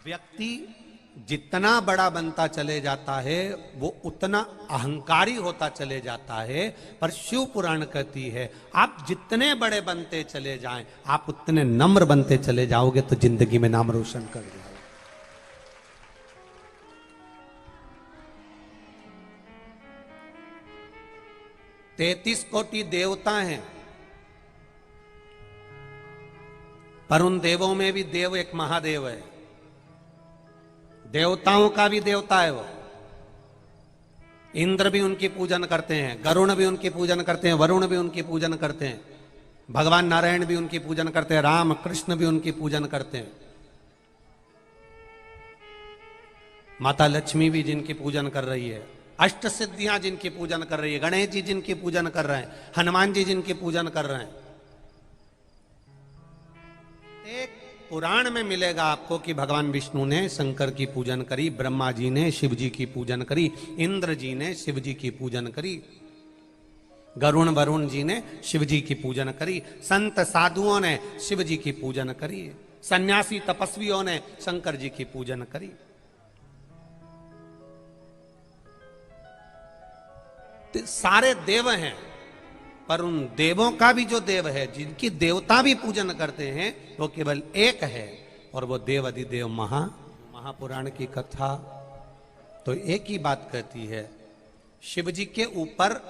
व्यक्ति जितना बड़ा बनता चले जाता है वो उतना अहंकारी होता चले जाता है। पर शिव पुराण कहती है आप जितने बड़े बनते चले जाएं, आप उतने नम्र बनते चले जाओगे तो जिंदगी में नाम रोशन कर जाओगे। 33 कोटि देवता हैं, पर उन देवों में भी देव एक महादेव है। देवताओं का भी देवता है वो। इंद्र भी उनकी पूजन करते हैं, गरुण भी उनकी पूजन करते हैं, वरुण भी उनकी पूजन करते हैं, भगवान नारायण भी उनकी पूजन करते हैं, राम कृष्ण भी उनकी पूजन करते हैं, माता लक्ष्मी भी जिनकी पूजन कर रही है, अष्ट सिद्धियां जिनकी पूजन कर रही है, गणेश जी जिनकी पूजन कर रहे हैं, हनुमान जी जिनकी पूजन कर रहे हैं। एक पुराण में मिलेगा आपको कि भगवान विष्णु ने शंकर की पूजन करी, ब्रह्मा जी ने शिव जी की पूजन करी, इंद्र जी ने शिव जी की पूजन करी, गरुण वरुण जी ने शिव जी की पूजन करी, संत साधुओं ने शिव जी की पूजन करी, सन्यासी तपस्वियों ने शंकर जी की पूजन करी। सारे देव हैं, पर उन देवों का भी जो देव है, जिनकी देवता भी पूजन करते हैं, वो केवल एक है, और वो देव अधिदेव महापुराण की कथा तो एक ही बात कहती है। शिव जी के ऊपर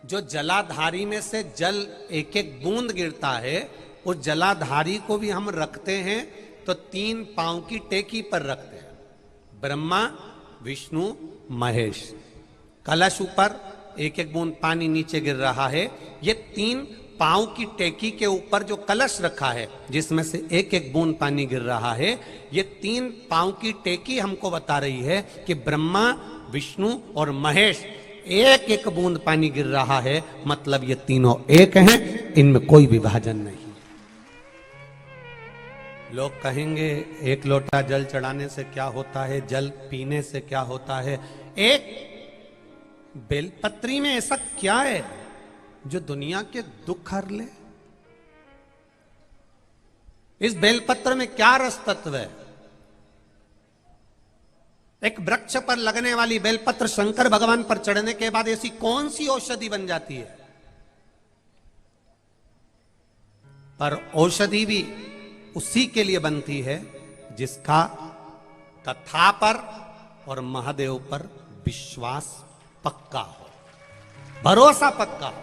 जो जलाधारी में से जल एक एक बूंद गिरता है, उस जलाधारी को भी हम रखते हैं तो 3 पांव की टेकी पर रखते हैं। ब्रह्मा विष्णु महेश, कलश ऊपर एक एक बूंद पानी नीचे गिर रहा है। ये 3 पांव की टेकी के ऊपर जो कलश रखा है, जिसमें से एक एक बूंद पानी गिर रहा है, ये 3 पांव की टेकी हमको बता रही है कि ब्रह्मा विष्णु और महेश एक एक बूंद पानी गिर रहा है, मतलब ये तीनों एक हैं, इनमें कोई विभाजन नहीं। लोग कहेंगे एक लोटा जल चढ़ाने से क्या होता है, जल पीने से क्या होता है। एक बेलपत्री में ऐसा क्या है जो दुनिया के दुख हर ले? इस बेलपत्र में क्या रस तत्व है? एक वृक्ष पर लगने वाली बेलपत्र शंकर भगवान पर चढ़ने के बाद ऐसी कौन सी औषधि बन जाती है? पर औषधि भी उसी के लिए बनती है जिसका कथा पर और महादेव पर विश्वास पक्का हो, भरोसा पक्का हो।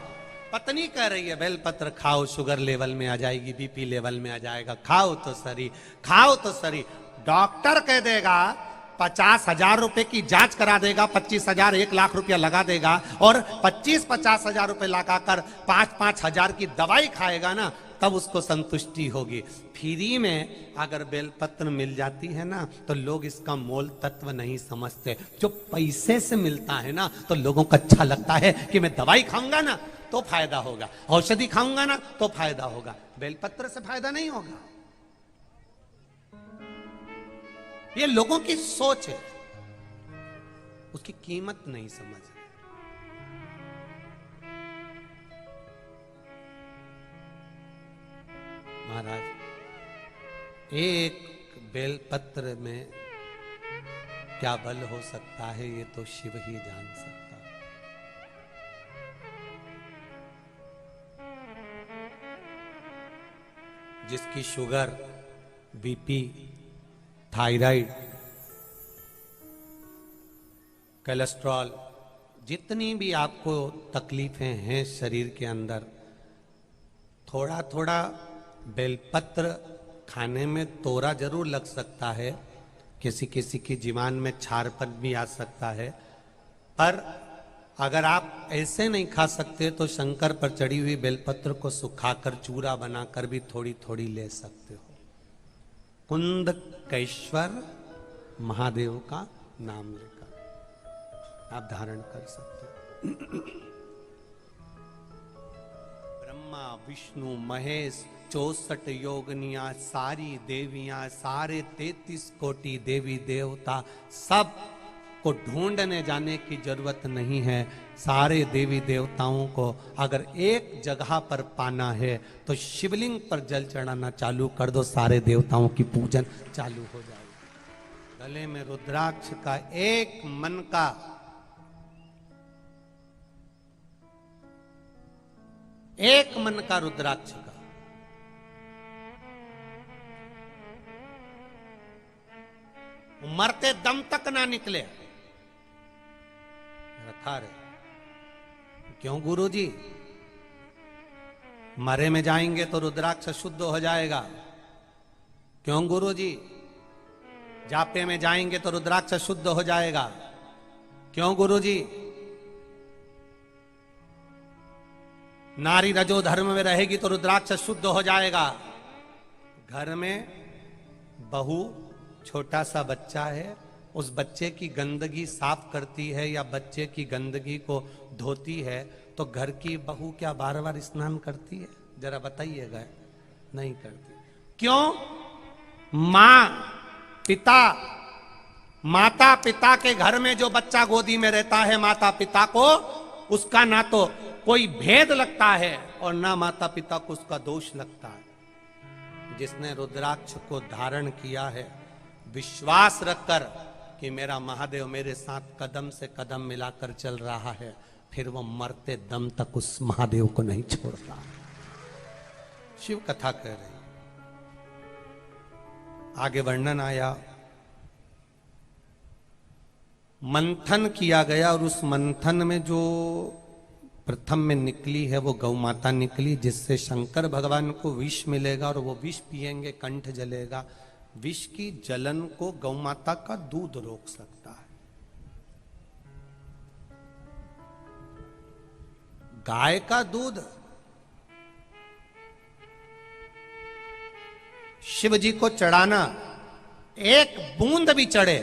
पत्नी कह रही है बेलपत्र खाओ, शुगर लेवल में आ जाएगी, बीपी लेवल में आ जाएगा, खाओ तो सरी, खाओ तो सरी। डॉक्टर कह देगा 50,000 रुपए की जांच करा देगा, 25,000 1 लाख रुपया लगा देगा, और 25-50 हजार रुपए लगाकर 5-5 हजार की दवाई खाएगा ना, तब उसको संतुष्टि होगी। फ्री में अगर बेलपत्र मिल जाती है ना, तो लोग इसका मोल तत्व नहीं समझते। जो पैसे से मिलता है ना, तो लोगों को अच्छा लगता है कि मैं दवाई खाऊंगा ना तो फायदा होगा, औषधि खाऊंगा ना तो फायदा होगा। बेलपत्र से फायदा नहीं होगा। ये लोगों की सोच है, उसकी कीमत नहीं समझ। महाराज, एक बेलपत्र में क्या बल हो सकता है, ये तो शिव ही जान सकता है। जिसकी शुगर, बीपी, थायराइड, कोलेस्ट्रॉल, जितनी भी आपको तकलीफें हैं शरीर के अंदर, थोड़ा थोड़ा बेलपत्र खाने में तोरा जरूर लग सकता है, किसी किसी की जीवान में छारपन भी आ सकता है, पर अगर आप ऐसे नहीं खा सकते तो शंकर पर चढ़ी हुई बेलपत्र को सुखाकर चूरा बनाकर भी थोड़ी थोड़ी ले सकते हो। कुंदकेश्वर महादेव का नाम लेकर आप धारण कर सकते हो। ब्रह्मा विष्णु महेश 64 योगनियां, सारी देवियां, सारे 33 कोटि देवी देवता, सब को ढूंढने जाने की जरूरत नहीं है। सारे देवी देवताओं को अगर एक जगह पर पाना है तो शिवलिंग पर जल चढ़ाना चालू कर दो, सारे देवताओं की पूजन चालू हो जाएगी। गले में रुद्राक्ष का एक मन का रुद्राक्ष का मरते दम तक ना निकले रखा रहे। क्यों गुरुजी? मरे में जाएंगे तो रुद्राक्ष शुद्ध हो जाएगा। क्यों गुरुजी? जापे में जाएंगे तो रुद्राक्ष शुद्ध हो जाएगा। क्यों गुरुजी? नारी रजो धर्म में रहेगी तो रुद्राक्ष शुद्ध हो जाएगा। घर में बहू छोटा सा बच्चा है, उस बच्चे की गंदगी साफ करती है या बच्चे की गंदगी को धोती है तो घर की बहू क्या बार बार स्नान करती है? जरा बताइएगा। नहीं करती। क्यों? माता पिता के घर में जो बच्चा गोदी में रहता है, माता पिता को उसका ना तो कोई भेद लगता है और ना माता पिता को उसका दोष लगता है। जिसने रुद्राक्ष को धारण किया है, विश्वास रखकर कि मेरा महादेव मेरे साथ कदम से कदम मिलाकर चल रहा है, फिर वो मरते दम तक उस महादेव को नहीं छोड़ रहा। शिव कथा कह रहे। आगे वर्णन आया, मंथन किया गया और उस मंथन में जो प्रथम में निकली है वो गौ माता निकली, जिससे शंकर भगवान को विष मिलेगा और वो विष पिएंगे, कंठ जलेगा। विष की जलन को गौ माता का दूध रोक सकता है। गाय का दूध शिव जी को चढ़ाना, एक बूंद भी चढ़े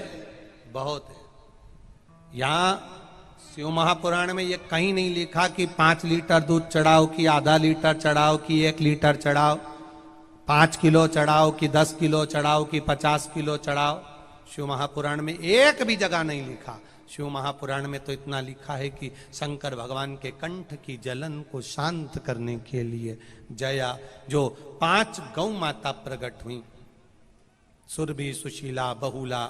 बहुत है। यहां शिव महापुराण में ये कहीं नहीं लिखा कि 5 लीटर दूध चढ़ाओ, कि आधा लीटर चढ़ाओ, कि 1 लीटर चढ़ाओ, 5 किलो चढ़ाओ, कि 10 किलो चढ़ाओ, कि 50 किलो चढ़ाओ। शिव महापुराण में एक भी जगह नहीं लिखा। शिव महापुराण में तो इतना लिखा है कि शंकर भगवान के कंठ की जलन को शांत करने के लिए जया जो 5 गौ माता प्रकट हुई, सुरभि, सुशीला, बहुला,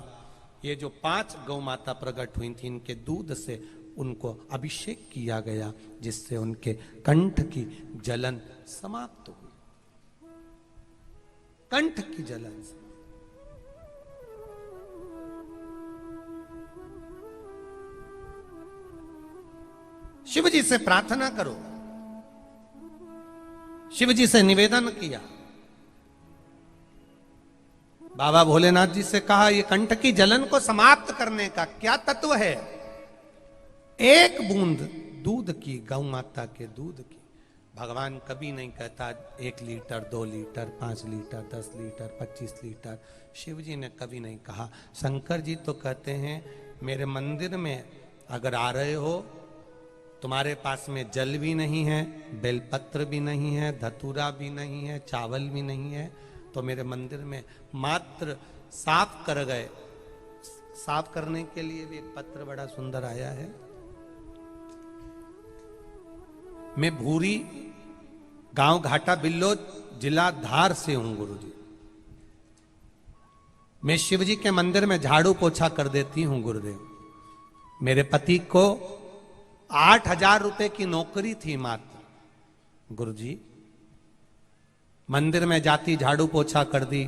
ये जो 5 गौ माता प्रकट हुई थी, इनके दूध से उनको अभिषेक किया गया, जिससे उनके कंठ की जलन समाप्त हुई। कंठ की जलन से शिव जी से प्रार्थना करो। शिव जी से निवेदन किया। बाबा भोलेनाथ जी से कहा, ये कंठ की जलन को समाप्त करने का क्या तत्व है? एक बूंद दूध की, गौ माता के दूध की। भगवान कभी नहीं कहता 1 litre, 2 litre, 5 litre, 10 litre, 25 litre. Shiv ji ने कभी नहीं कहा। शंकर जी तो कहते हैं, मेरे मंदिर में अगर आ रहे हो, तुम्हारे पास में जल भी नहीं है, बेलपत्र भी नहीं है, धतूरा भी नहीं है, चावल भी नहीं है, तो मेरे मंदिर में मात्र साफ कर गए। साफ करने के लिए भी एक पत्र बड़ा सुंदर आया है। मैं भूरी, गांव घाटा बिल्लो, जिला धार से हूं गुरुजी। मैं शिव जी के मंदिर में झाड़ू पोछा कर देती हूं गुरुदेव। मेरे पति को 8,000 रुपए की नौकरी थी मात्र। गुरुजी, मंदिर में जाती, झाड़ू पोछा कर दी,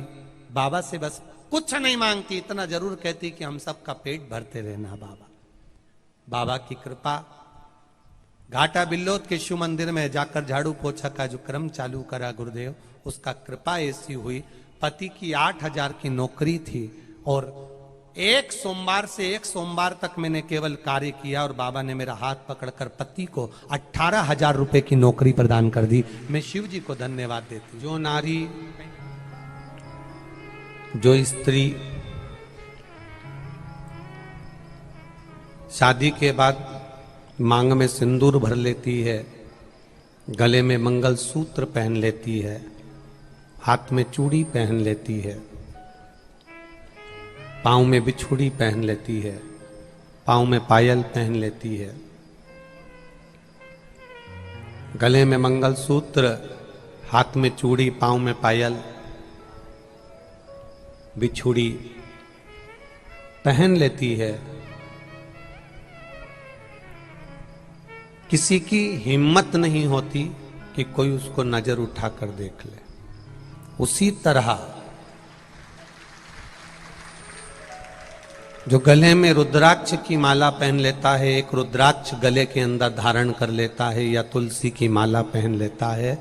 बाबा से बस कुछ नहीं मांगती, इतना जरूर कहती कि हम सबका पेट भरते रहना बाबा। बाबा की कृपा, घाटा बिल्लोद के शिव मंदिर में जाकर झाड़ू पोछा का जो क्रम चालू करा गुरुदेव, उसका कृपा ऐसी हुई, पति की 8,000 की नौकरी थी और एक सोमवार से एक सोमवार तक मैंने केवल कार्य किया और बाबा ने मेरा हाथ पकड़कर पति को 18,000 रुपए की नौकरी प्रदान कर दी। मैं शिव जी को धन्यवाद देती। जो नारी, जो स्त्री शादी के बाद मांग में सिंदूर भर लेती है, गले में मंगलसूत्र पहन लेती है, हाथ में चूड़ी पहन लेती है, पाँव में बिछुड़ी पहन लेती है, पाँव में पायल पहन लेती है, गले में मंगलसूत्र, हाथ में चूड़ी, पाँव में पायल, बिछुड़ी, पहन लेती है, किसी की हिम्मत नहीं होती कि कोई उसको नजर उठाकर देख ले। उसी तरह जो गले में रुद्राक्ष की माला पहन लेता है, एक रुद्राक्ष गले के अंदर धारण कर लेता है या तुलसी की माला पहन लेता है,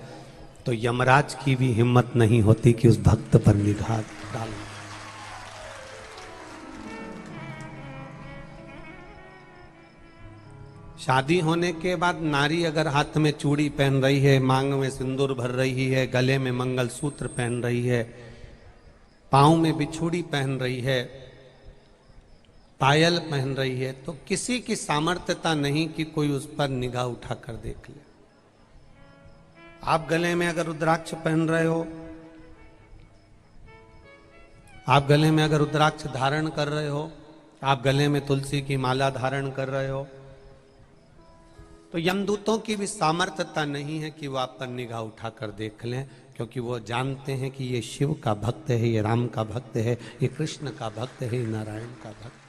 तो यमराज की भी हिम्मत नहीं होती कि उस भक्त पर निगाह डाल। शादी होने के बाद नारी अगर हाथ में चूड़ी पहन रही है, मांग में सिंदूर भर रही है, गले में मंगलसूत्र पहन रही है, पांव में बिछुड़ी पहन रही है, पायल पहन रही है, तो किसी की सामर्थ्यता नहीं कि कोई उस पर निगाह उठाकर देख ले। आप गले में अगर रुद्राक्ष पहन रहे हो, आप गले में अगर रुद्राक्ष धारण कर रहे हो, आप गले में तुलसी की माला धारण कर रहे हो, तो यमदूतों की भी सामर्थ्यता नहीं है कि वो आप पर निगाह उठाकर देख लें, क्योंकि वो जानते हैं कि ये शिव का भक्त है, ये राम का भक्त है, ये कृष्ण का भक्त है, ये नारायण का भक्त है।